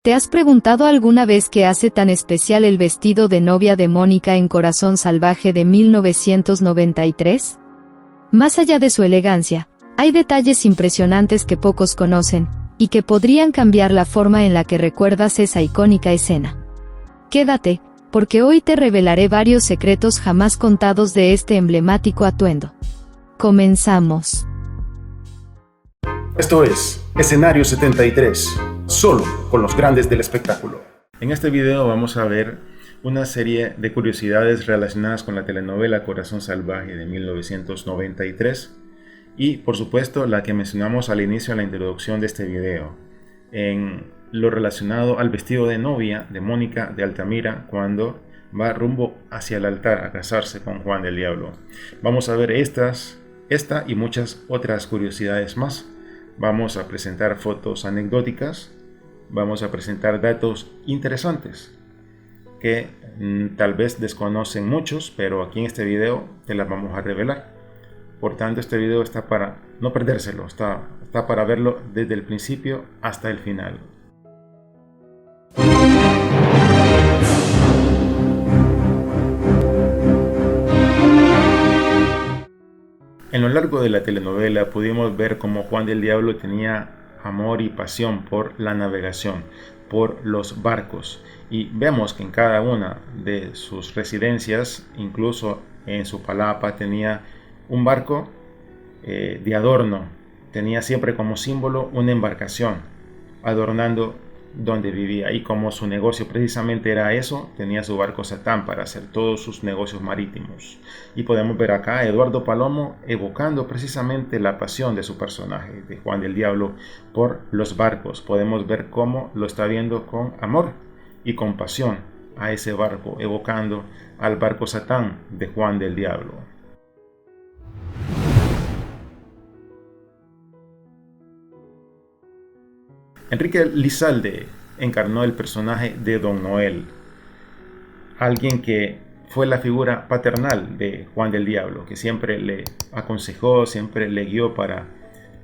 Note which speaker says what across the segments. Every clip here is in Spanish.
Speaker 1: ¿Te has preguntado alguna vez qué hace tan especial el vestido de novia de Mónica en Corazón Salvaje de 1993? Más allá de su elegancia, hay detalles impresionantes que pocos conocen, y que podrían cambiar la forma en la que recuerdas esa icónica escena. Quédate, porque hoy te revelaré varios secretos jamás contados de este emblemático atuendo. Comenzamos.
Speaker 2: Esto es Escenario 73, solo con los grandes del espectáculo. En este video vamos a ver una serie de curiosidades relacionadas con la telenovela Corazón Salvaje de 1993 y, por supuesto, la que mencionamos al inicio de la introducción de este video, en lo relacionado al vestido de novia de Mónica de Altamira cuando va rumbo hacia el altar a casarse con Juan del Diablo. Vamos a ver esta y muchas otras curiosidades más. Vamos a presentar fotos anecdóticas, vamos a presentar datos interesantes que tal vez desconocen muchos, pero aquí en este video te las vamos a revelar. Por tanto, este video está para no perdérselo, está para verlo desde el principio hasta el final. En lo largo de la telenovela pudimos ver cómo Juan del Diablo tenía amor y pasión por la navegación, por los barcos, y vemos que en cada una de sus residencias, incluso en su palapa, tenía un barco de adorno, tenía siempre como símbolo una embarcación adornando donde vivía, y como su negocio precisamente era eso, tenía su barco Satán para hacer todos sus negocios marítimos. Y podemos ver acá a Eduardo Palomo evocando precisamente la pasión de su personaje, de Juan del Diablo, por los barcos. Podemos ver cómo lo está viendo con amor y compasión a ese barco, evocando al barco Satán de Juan del Diablo. Enrique Lizalde encarnó el personaje de Don Noel, alguien que fue la figura paternal de Juan del Diablo, que siempre le aconsejó, siempre le guió para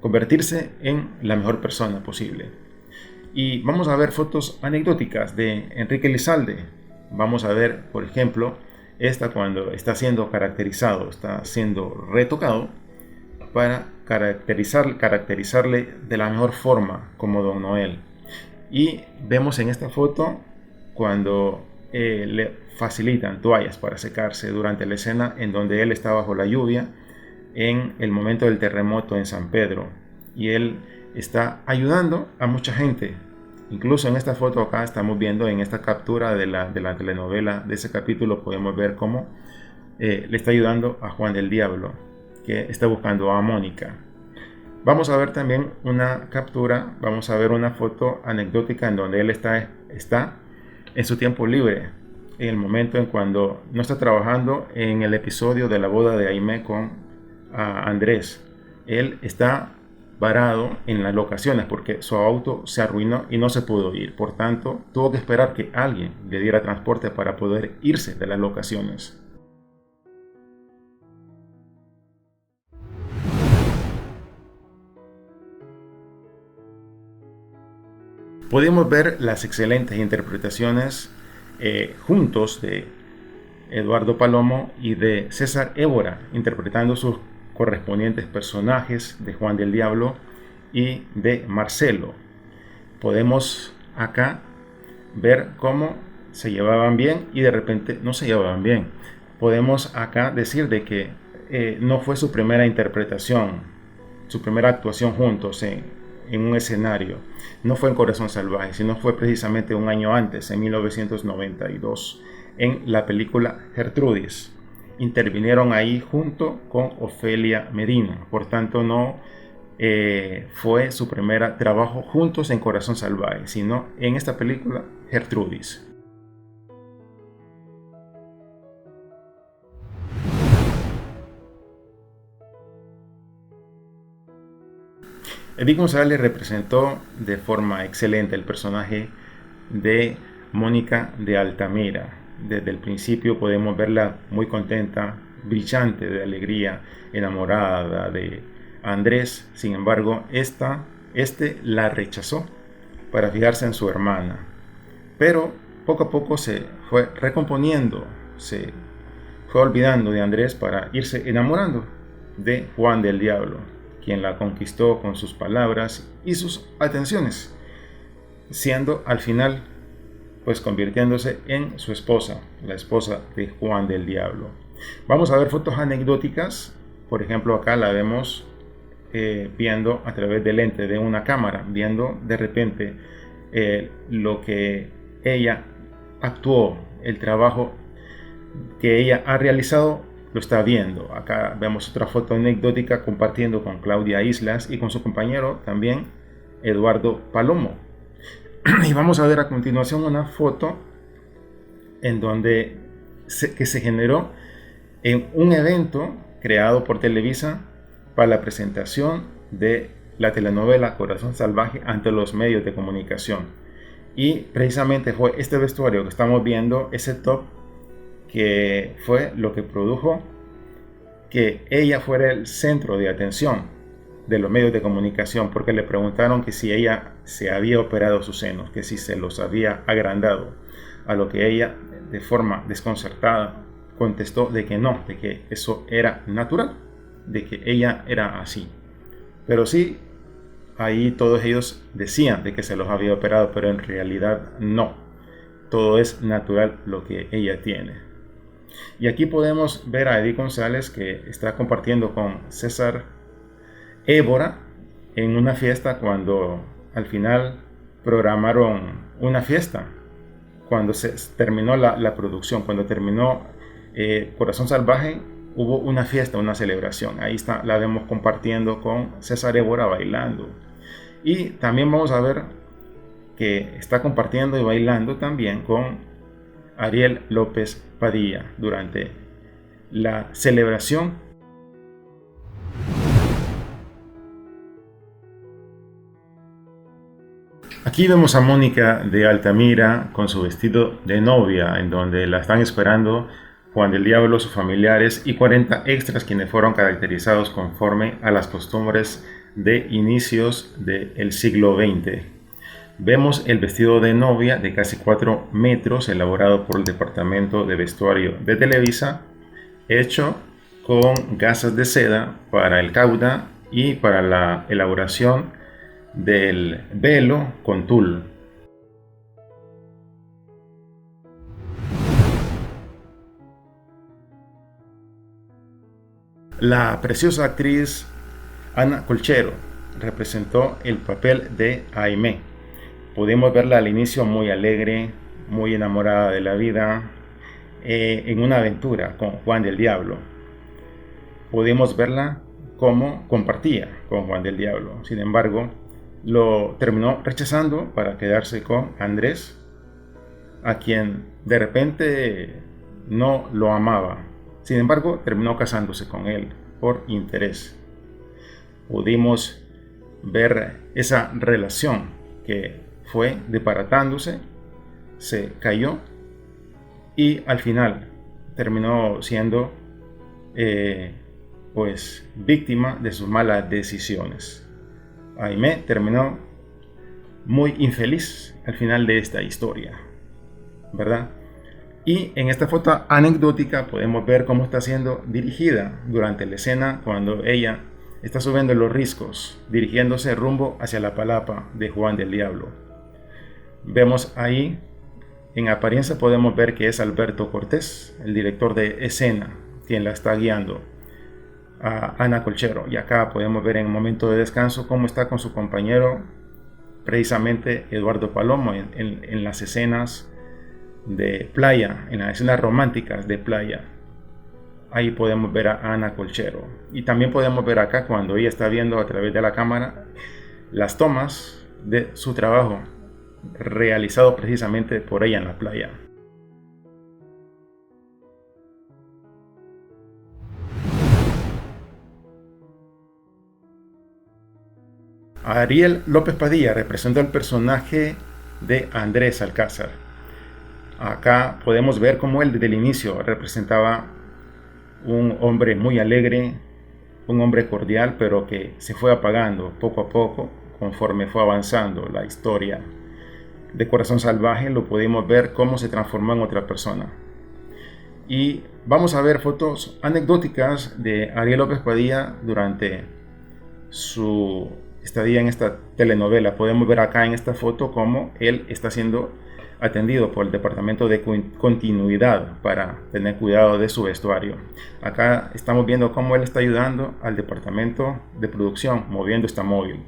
Speaker 2: convertirse en la mejor persona posible. Y vamos a ver fotos anecdóticas de Enrique Lizalde. Vamos a ver, por ejemplo, esta cuando está siendo caracterizado, está siendo retocado para caracterizarle de la mejor forma como Don Noel. Y vemos en esta foto cuando le facilitan toallas para secarse durante la escena en donde él está bajo la lluvia en el momento del terremoto en San Pedro, y él está ayudando a mucha gente. Incluso en esta foto acá estamos viendo, en esta captura de la telenovela, de ese capítulo, podemos ver cómo le está ayudando a Juan del Diablo, que está buscando a Mónica. Vamos a ver también una captura, vamos a ver una foto anecdótica en donde él está en su tiempo libre, en el momento en cuando no está trabajando en el episodio de la boda de Aimé con Andrés. Él está varado en las locaciones porque su auto se arruinó y no se pudo ir. Por tanto, tuvo que esperar que alguien le diera transporte para poder irse de las locaciones. Podemos ver las excelentes interpretaciones juntos de Eduardo Palomo y de César Évora, interpretando sus correspondientes personajes de Juan del Diablo y de Marcelo. Podemos acá ver cómo se llevaban bien y de repente no se llevaban bien. Podemos acá decir de que no fue su primera interpretación, su primera actuación juntos en un escenario. No fue en Corazón Salvaje, sino fue precisamente un año antes, en 1992, en la película Gertrudis. Intervinieron ahí junto con Ofelia Medina. Por tanto, no fue su primer trabajo juntos en Corazón Salvaje, sino en esta película Gertrudis. Edith González representó de forma excelente el personaje de Mónica de Altamira. Desde el principio podemos verla muy contenta, brillante de alegría, enamorada de Andrés. Sin embargo, este la rechazó para fijarse en su hermana. Pero poco a poco se fue recomponiendo, se fue olvidando de Andrés para irse enamorando de Juan del Diablo, quien la conquistó con sus palabras y sus atenciones, siendo al final pues convirtiéndose en su esposa, la esposa de Juan del Diablo. Vamos a ver fotos anecdóticas. Por ejemplo, acá la vemos viendo a través del lente de una cámara, viendo de repente lo que ella actuó, el trabajo que ella ha realizado, lo está viendo. Acá vemos otra foto anecdótica compartiendo con Claudia Islas y con su compañero también Eduardo Palomo. Y vamos a ver a continuación una foto en donde que se generó en un evento creado por Televisa para la presentación de la telenovela Corazón Salvaje ante los medios de comunicación. Y precisamente fue este vestuario que estamos viendo, ese top, que fue lo que produjo que ella fuera el centro de atención de los medios de comunicación, porque le preguntaron que si ella se había operado sus senos, que si se los había agrandado, a lo que ella de forma desconcertada contestó de que no, de que eso era natural, de que ella era así. Pero sí, ahí todos ellos decían de que se los había operado, pero en realidad no, todo es natural lo que ella tiene. Y aquí podemos ver a Edith González, que está compartiendo con César Évora en una fiesta, cuando al final programaron una fiesta, cuando se terminó la producción, cuando terminó Corazón Salvaje, hubo una fiesta, una celebración. Ahí está, la vemos compartiendo con César Évora bailando. Y también vamos a ver que está compartiendo y bailando también con Ariel López Padilla durante la celebración. Aquí vemos a Mónica de Altamira con su vestido de novia, en donde la están esperando Juan del Diablo, sus familiares y 40 extras, quienes fueron caracterizados conforme a las costumbres de inicios del siglo XX. Vemos el vestido de novia de casi 4 metros, elaborado por el Departamento de Vestuario de Televisa, hecho con gasas de seda para el cauda y para la elaboración del velo con tul. La preciosa actriz Ana Colchero representó el papel de Aimé. Pudimos verla al inicio muy alegre, muy enamorada de la vida, en una aventura con Juan del Diablo. Pudimos verla cómo compartía con Juan del Diablo. Sin embargo, lo terminó rechazando para quedarse con Andrés, a quien de repente no lo amaba. Sin embargo, terminó casándose con él por interés. Pudimos ver esa relación que fue desbaratándose, se cayó y al final terminó siendo pues víctima de sus malas decisiones. Aimé terminó muy infeliz al final de esta historia, ¿verdad? Y en esta foto anecdótica podemos ver cómo está siendo dirigida durante la escena, cuando ella está subiendo los riscos, dirigiéndose rumbo hacia la palapa de Juan del Diablo. Vemos ahí, en apariencia podemos ver que es Alberto Cortés, el director de escena, quien la está guiando a Ana Colchero. Y acá podemos ver en un momento de descanso cómo está con su compañero, precisamente Eduardo Palomo, en las escenas de playa, en las escenas románticas de playa. Ahí podemos ver a Ana Colchero. Y también podemos ver acá, cuando ella está viendo a través de la cámara, las tomas de su trabajo realizado precisamente por ella en la playa. Ariel López Padilla representó el personaje de Andrés Alcázar. Acá podemos ver cómo él desde el inicio representaba un hombre muy alegre, un hombre cordial, pero que se fue apagando poco a poco conforme fue avanzando la historia de Corazón Salvaje lo pudimos ver cómo se transformó en otra persona. Y vamos a ver fotos anecdóticas de Ariel López Padilla durante su estadía en esta telenovela. Podemos ver acá en esta foto cómo él está siendo atendido por el departamento de continuidad para tener cuidado de su vestuario. Acá estamos viendo cómo él está ayudando al departamento de producción moviendo esta móvil.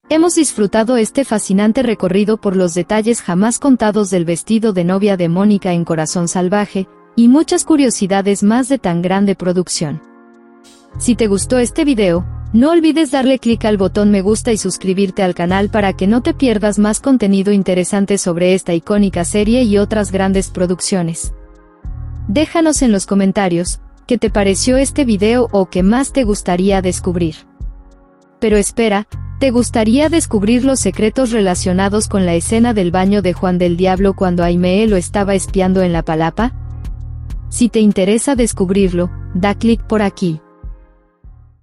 Speaker 1: Hemos disfrutado este fascinante recorrido por los detalles jamás contados del vestido de novia de Mónica en Corazón Salvaje, y muchas curiosidades más de tan grande producción. Si te gustó este video, no olvides darle clic al botón me gusta y suscribirte al canal para que no te pierdas más contenido interesante sobre esta icónica serie y otras grandes producciones. Déjanos en los comentarios qué te pareció este video o qué más te gustaría descubrir. Pero espera, ¿te gustaría descubrir los secretos relacionados con la escena del baño de Juan del Diablo cuando Aimee lo estaba espiando en la palapa? Si te interesa descubrirlo, da clic por aquí.